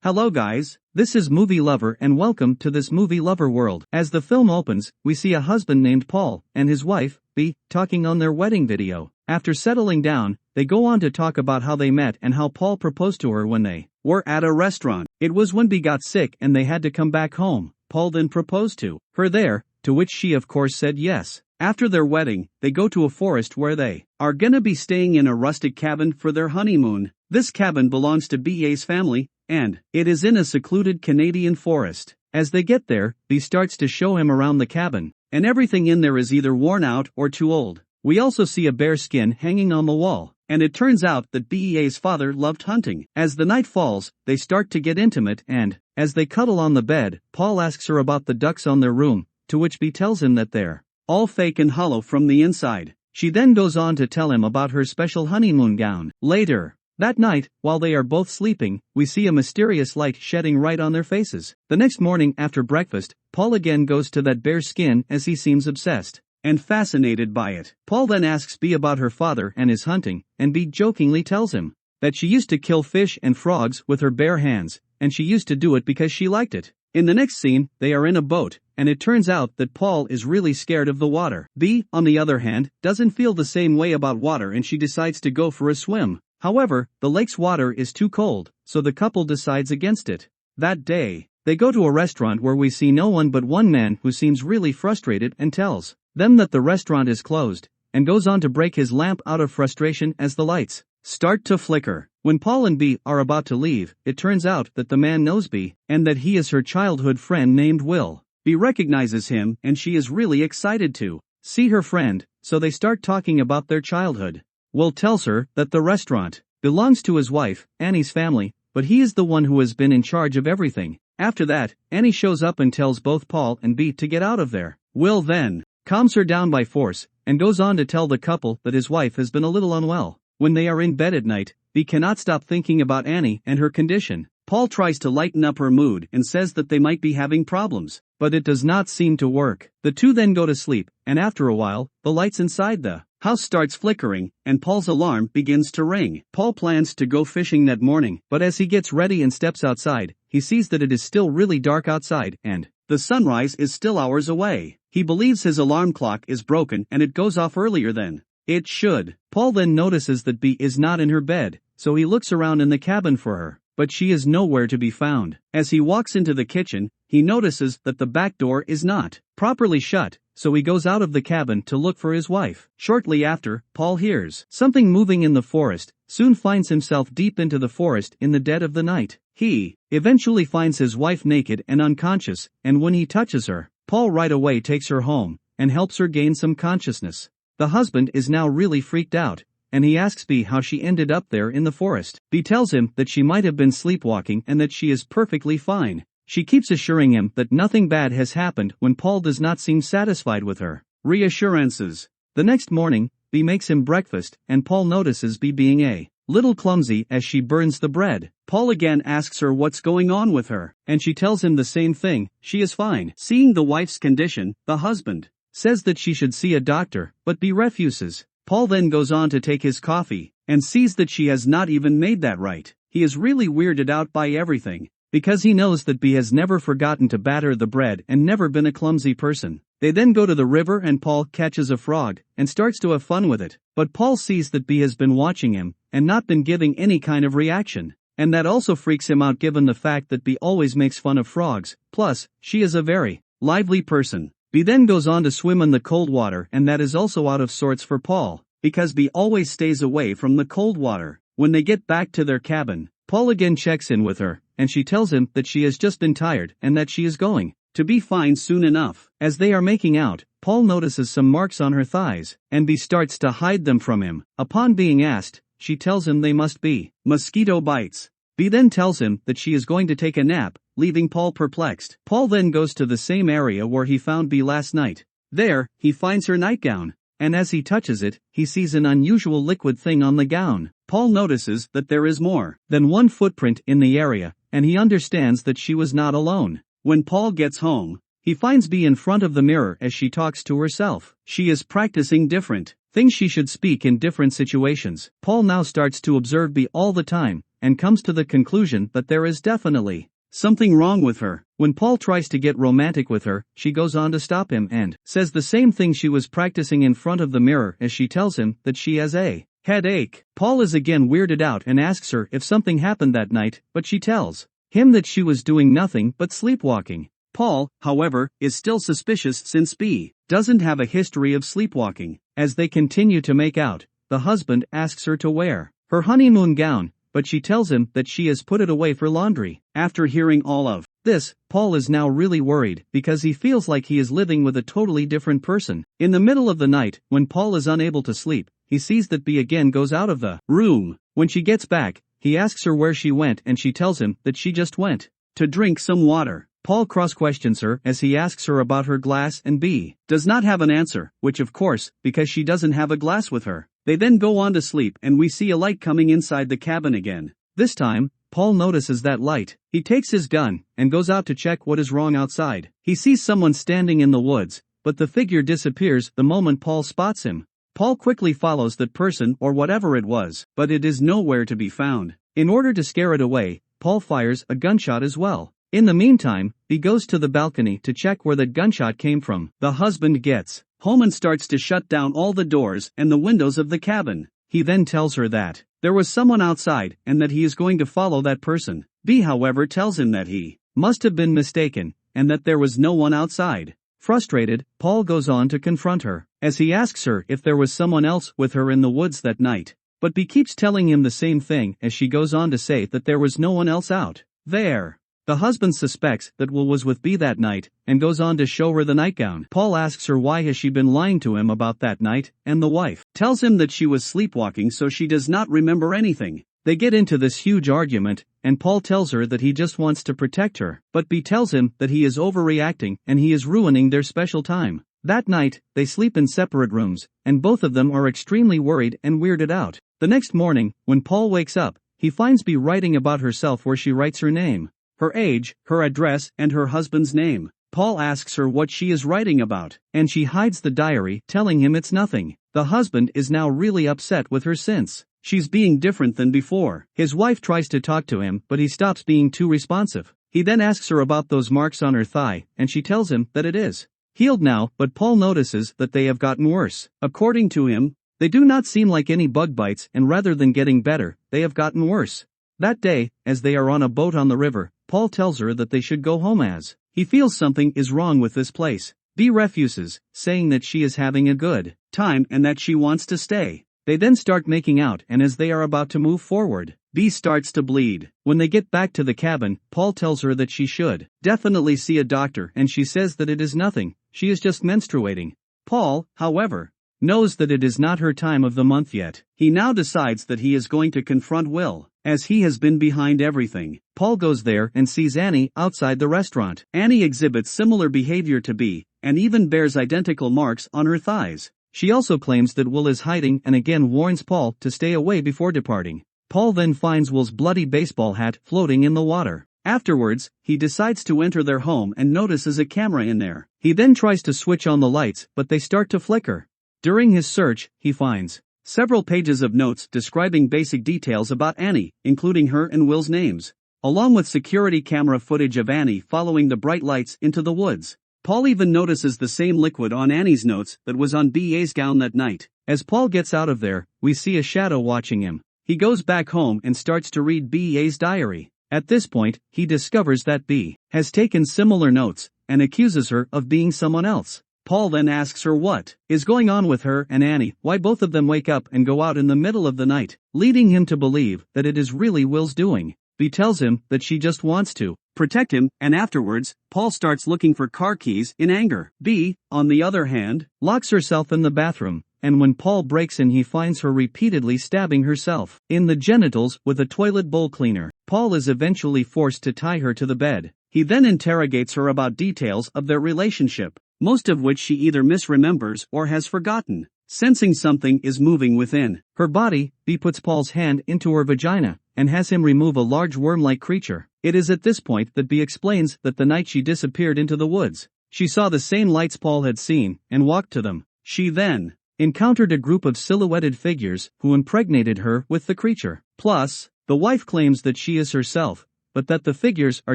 Hello guys, this is Movie Lover and welcome to this Movie Lover world. As the film opens, we see a husband named Paul and his wife, B, talking on their wedding video. After settling down, they go on to talk about how they met and how Paul proposed to her when they were at a restaurant. It was when B got sick and they had to come back home. Paul then proposed to her there, to which she of course said yes. After their wedding, they go to a forest where they are gonna be staying in a rustic cabin for their honeymoon. This cabin belongs to BA's family, and it is in a secluded Canadian forest. As they get there, B starts to show him around the cabin, and everything in there is either worn out or too old. We also see a bear skin hanging on the wall, and it turns out that BA's father loved hunting. As the night falls, they start to get intimate and, as they cuddle on the bed, Paul asks her about the ducks on their room, to which B tells him that they're all fake and hollow from the inside. She then goes on to tell him about her special honeymoon gown. Later that night, while they are both sleeping, we see a mysterious light shedding right on their faces. The next morning after breakfast, Paul again goes to that bear skin as he seems obsessed and fascinated by it. Paul then asks B about her father and his hunting, and B jokingly tells him that she used to kill fish and frogs with her bare hands, and she used to do it because she liked it. In the next scene, they are in a boat, and it turns out that Paul is really scared of the water. B, on the other hand, doesn't feel the same way about water and she decides to go for a swim. However, the lake's water is too cold, so the couple decides against it. That day, they go to a restaurant where we see no one but one man who seems really frustrated and tells them that the restaurant is closed, and goes on to break his lamp out of frustration as the lights start to flicker. When Paul and B are about to leave, it turns out that the man knows B, and that he is her childhood friend named Will. B recognizes him and she is really excited to see her friend, so they start talking about their childhood. Will tells her that the restaurant belongs to his wife, Annie's family, but he is the one who has been in charge of everything. After that, Annie shows up and tells both Paul and B to get out of there. Will then calms her down by force, and goes on to tell the couple that his wife has been a little unwell. When they are in bed at night, B cannot stop thinking about Annie and her condition. Paul tries to lighten up her mood and says that they might be having problems, but it does not seem to work. The two then go to sleep, and after a while, the lights inside the house starts flickering, and Paul's alarm begins to ring. Paul plans to go fishing that morning, but as he gets ready and steps outside, he sees that it is still really dark outside, and the sunrise is still hours away. He believes his alarm clock is broken and it goes off earlier than it should. Paul then notices that B is not in her bed, so he looks around in the cabin for her, but she is nowhere to be found. As he walks into the kitchen, he notices that the back door is not properly shut, so he goes out of the cabin to look for his wife. Shortly after, Paul hears something moving in the forest, soon finds himself deep into the forest in the dead of the night. He eventually finds his wife naked and unconscious, and when he touches her, Paul right away takes her home and helps her gain some consciousness. The husband is now really freaked out, and he asks B how she ended up there in the forest. B tells him that she might have been sleepwalking and that she is perfectly fine. She keeps assuring him that nothing bad has happened when Paul does not seem satisfied with her reassurances. The next morning, B makes him breakfast, and Paul notices B being a little clumsy as she burns the bread. Paul again asks her what's going on with her, and she tells him the same thing, she is fine. Seeing the wife's condition, the husband says that she should see a doctor, but B refuses. Paul then goes on to take his coffee, and sees that she has not even made that right. He is really weirded out by everything, because he knows that B has never forgotten to batter the bread and never been a clumsy person. They then go to the river and Paul catches a frog, and starts to have fun with it, but Paul sees that B has been watching him, and not been giving any kind of reaction, and that also freaks him out given the fact that B always makes fun of frogs, plus, she is a very lively person. B then goes on to swim in the cold water, and that is also out of sorts for Paul, because B always stays away from the cold water. When they get back to their cabin, Paul again checks in with her, and she tells him that she has just been tired and that she is going to be fine soon enough. As they are making out, Paul notices some marks on her thighs, and B starts to hide them from him. Upon being asked, she tells him they must be mosquito bites. B then tells him that she is going to take a nap, leaving Paul perplexed. Paul then goes to the same area where he found B last night. There, he finds her nightgown, and as he touches it, he sees an unusual liquid thing on the gown. Paul notices that there is more than one footprint in the area, and he understands that she was not alone. When Paul gets home, he finds B in front of the mirror as she talks to herself. She is practicing different things she should speak in different situations. Paul now starts to observe B all the time, and comes to the conclusion that there is definitely something wrong with her. When Paul tries to get romantic with her, she goes on to stop him and says the same thing she was practicing in front of the mirror as she tells him that she has a headache. Paul is again weirded out and asks her if something happened that night, but she tells him that she was doing nothing but sleepwalking. Paul, however, is still suspicious since B doesn't have a history of sleepwalking. As they continue to make out, the husband asks her to wear her honeymoon gown, but she tells him that she has put it away for laundry. After hearing all of this, Paul is now really worried because he feels like he is living with a totally different person. In the middle of the night, when Paul is unable to sleep, he sees that B again goes out of the room. When she gets back, he asks her where she went and she tells him that she just went to drink some water. Paul cross-questions her as he asks her about her glass and B does not have an answer, which of course, because she doesn't have a glass with her. They then go on to sleep and we see a light coming inside the cabin again. This time, Paul notices that light. He takes his gun and goes out to check what is wrong outside. He sees someone standing in the woods, but the figure disappears the moment Paul spots him. Paul quickly follows that person or whatever it was, but it is nowhere to be found. In order to scare it away, Paul fires a gunshot as well. In the meantime, he goes to the balcony to check where that gunshot came from. The husband gets home and starts to shut down all the doors and the windows of the cabin. He then tells her that there was someone outside and that he is going to follow that person. B, however, tells him that he must have been mistaken and that there was no one outside. Frustrated, Paul goes on to confront her as he asks her if there was someone else with her in the woods that night. But B keeps telling him the same thing as she goes on to say that there was no one else out there. The husband suspects that Will was with B that night, and goes on to show her the nightgown. Paul asks her why has she been lying to him about that night, and the wife tells him that she was sleepwalking so she does not remember anything. They get into this huge argument, and Paul tells her that he just wants to protect her, but B tells him that he is overreacting and he is ruining their special time. That night, they sleep in separate rooms, and both of them are extremely worried and weirded out. The next morning, when Paul wakes up, he finds B writing about herself where she writes her name, her age, her address, and her husband's name. Paul asks her what she is writing about, and she hides the diary, telling him it's nothing. The husband is now really upset with her since she's being different than before. His wife tries to talk to him, but he stops being too responsive. He then asks her about those marks on her thigh, and she tells him that it is healed now, but Paul notices that they have gotten worse. According to him, they do not seem like any bug bites, and rather than getting better, they have gotten worse. That day, as they are on a boat on the river, Paul tells her that they should go home as he feels something is wrong with this place. B refuses, saying that she is having a good time and that she wants to stay. They then start making out, and as they are about to move forward, B starts to bleed. When they get back to the cabin, Paul tells her that she should definitely see a doctor, and she says that it is nothing, she is just menstruating. Paul, however, knows that it is not her time of the month yet. He now decides that he is going to confront Will, as he has been behind everything. Paul goes there and sees Annie outside the restaurant. Annie exhibits similar behavior to B, and even bears identical marks on her thighs. She also claims that Will is hiding and again warns Paul to stay away before departing. Paul then finds Will's bloody baseball hat floating in the water. Afterwards, he decides to enter their home and notices a camera in there. He then tries to switch on the lights, but they start to flicker. During his search, he finds several pages of notes describing basic details about Annie, including her and Will's names, along with security camera footage of Annie following the bright lights into the woods. Paul even notices the same liquid on Annie's notes that was on B.A.'s gown that night. As Paul gets out of there, we see a shadow watching him. He goes back home and starts to read B.A.'s diary. At this point, he discovers that B has taken similar notes and accuses her of being someone else. Paul then asks her what is going on with her and Annie, why both of them wake up and go out in the middle of the night, leading him to believe that it is really Will's doing. B tells him that she just wants to protect him, and afterwards, Paul starts looking for car keys in anger. B, on the other hand, locks herself in the bathroom, and when Paul breaks in he finds her repeatedly stabbing herself in the genitals with a toilet bowl cleaner. Paul is eventually forced to tie her to the bed. He then interrogates her about details of their relationship, most of which she either misremembers or has forgotten. Sensing something is moving within her body, B puts Paul's hand into her vagina and has him remove a large worm-like creature. It is at this point that B explains that the night she disappeared into the woods, she saw the same lights Paul had seen and walked to them. She then encountered a group of silhouetted figures who impregnated her with the creature. Plus, The wife claims that she is herself, but that the figures are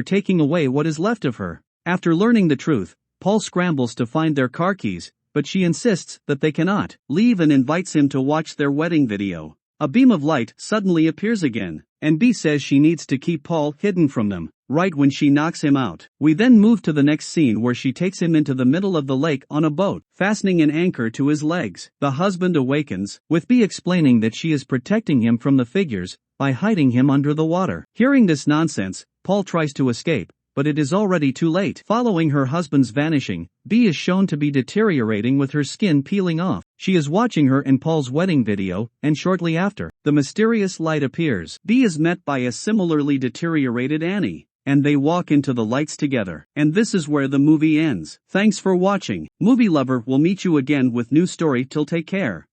taking away what is left of her. After learning the truth, Paul scrambles to find their car keys, but she insists that they cannot leave and invites him to watch their wedding video. A beam of light suddenly appears again, and B says she needs to keep Paul hidden from them, right when she knocks him out. We then move to the next scene where she takes him into the middle of the lake on a boat, fastening an anchor to his legs. The husband awakens, with B explaining that she is protecting him from the figures by hiding him under the water. Hearing this nonsense, Paul tries to escape, but it is already too late. Following her husband's vanishing, B is shown to be deteriorating with her skin peeling off. She is watching her and Paul's wedding video, and shortly after, the mysterious light appears. B is met by a similarly deteriorated Annie, and they walk into the lights together. And this is where the movie ends. Thanks for watching. Movie Lover will meet you again with new story till take care.